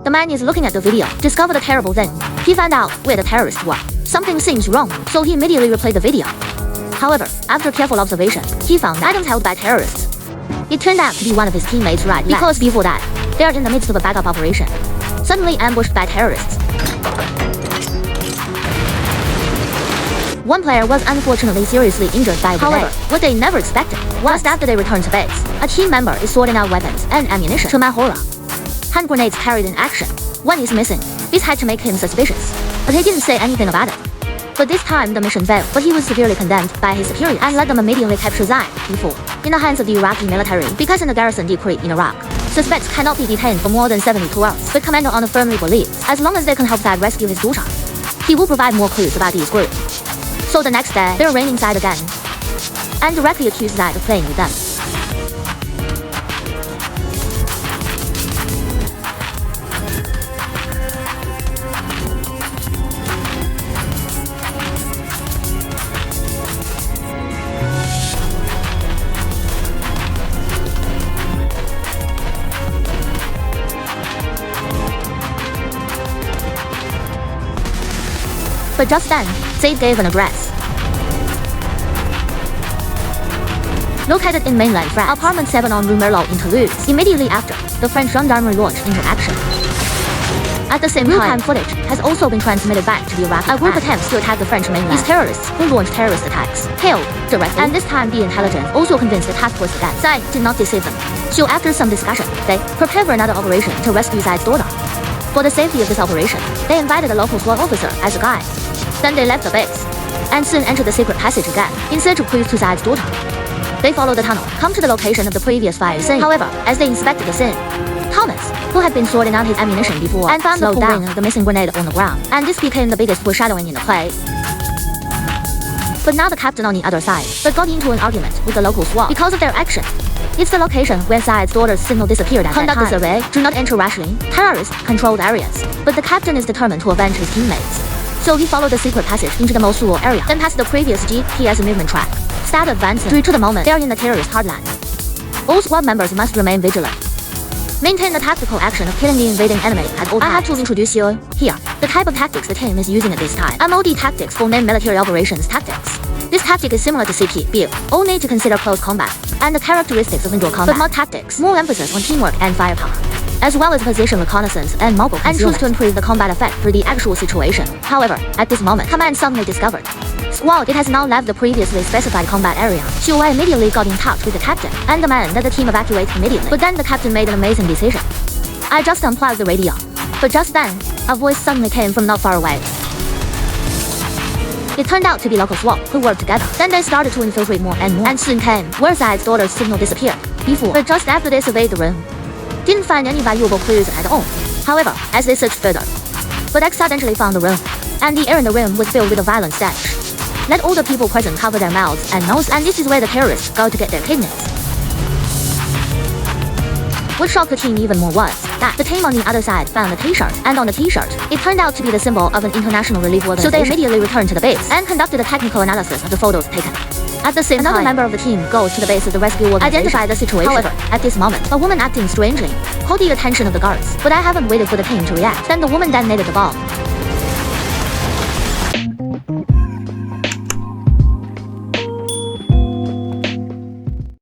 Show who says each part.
Speaker 1: The man is looking at the video, discovered a terrible thing. He found out where the terrorists were. Something seems wrong, so he immediately replayed the video. However, after careful observation, he found items held by terrorists. It turned out to be one of his teammates right because before that, they are in the midst of a backup operation. Suddenly ambushed by terrorists. One player was unfortunately seriously injured by the However, what they never expected was after they returned to base, a team member is sorting out weapons and ammunition. To my horror, hand grenades carried in action. One is missing. This had to make him suspicious, but he didn't say anything about it. But this time the mission failed, but he was severely condemned by his superiors and let them immediately capture Zaid before in the hands of the Iraqi military because in the garrison decree in Iraq, suspects cannot be detained for more than 72 hours. But Commander Honor firmly believes as long as they can help Zaid rescue his daughter, he will provide more clues about these groups. So the next day, they're raining Zaid again and directly accuse Zaid of playing with them. But just then, Zaid gave an address. Located in mainland France, apartment 7 on Rue Merlot in Toulouse. Immediately after, the French gendarmerie launched into action. At the same time, footage has also been transmitted back to the Iraqi. A group attempts to attack the French mainland. These terrorists who launched terrorist attacks hailed directly, and this time the intelligence also convinced the task force that Zaid did not deceive them. So after some discussion, they prepared for another operation to rescue Zaid's daughter. For the safety of this operation, they invited a local SWAT officer as a guide. Then they left the base and soon entered the secret passage again in search of clues to Zaid's daughter. They followed the tunnel, come to the location of the previous fire scene. However, as they inspected the scene, Thomas, who had been sorting out his ammunition before, and found the down of the missing grenade on the ground, and this became the biggest foreshadowing in the play. But now the captain on the other side, got into an argument with the local SWAT because of their action. It's the location where Zaid's daughter's signal disappeared at Conduct the survey, do not enter rashly, terrorist-controlled areas. But the captain is determined to avenge his teammates. So he followed the secret passage into the Mosul area, then passed the previous GPS movement track. Start advancing due to the moment they are in the terrorist heartland. All SWAT members must remain vigilant. Maintain the tactical action of killing the invading enemy at all times. I have to introduce you here the type of tactics the team is using at this time. MOD tactics, full name military operations tactics. This tactic is similar to CP, BIL. All need to consider close combat and the characteristics of indoor combat. But mod tactics, more emphasis on teamwork and firepower, as well as position reconnaissance and mobile concealment, and choose to improve the combat effect through the actual situation. However, at this moment, command suddenly discovered Squad, it has now left the previously specified combat area. Xiuwei immediately got in touch with the captain and demanded that the team evacuate immediately. But then the captain made an amazing decision. I just unplugged the radio. But just then, a voice suddenly came from not far away. It turned out to be local SWAT who worked together. Then they started to infiltrate more and soon came where Zaid's daughter's signal disappeared before. But just after they surveyed the room, didn't find any valuable clues at all. However, as they searched further, but accidentally found the room, and the air in the room was filled with a violent stench. Let all the people present cover their mouths and noses, and this is where the terrorists go to get their kidneys. What shocked the team even more was that the team on the other side found a t-shirt, and on the t-shirt, it turned out to be the symbol of an international relief organization. So they immediately returned to the base and conducted a technical analysis of the photos taken. At the same time, another member of the team goes to the base of the rescue organization, identify the situation. However, at this moment, a woman acting strangely caught the attention of the guards, but I haven't waited for the team to react. Then the woman detonated the bomb.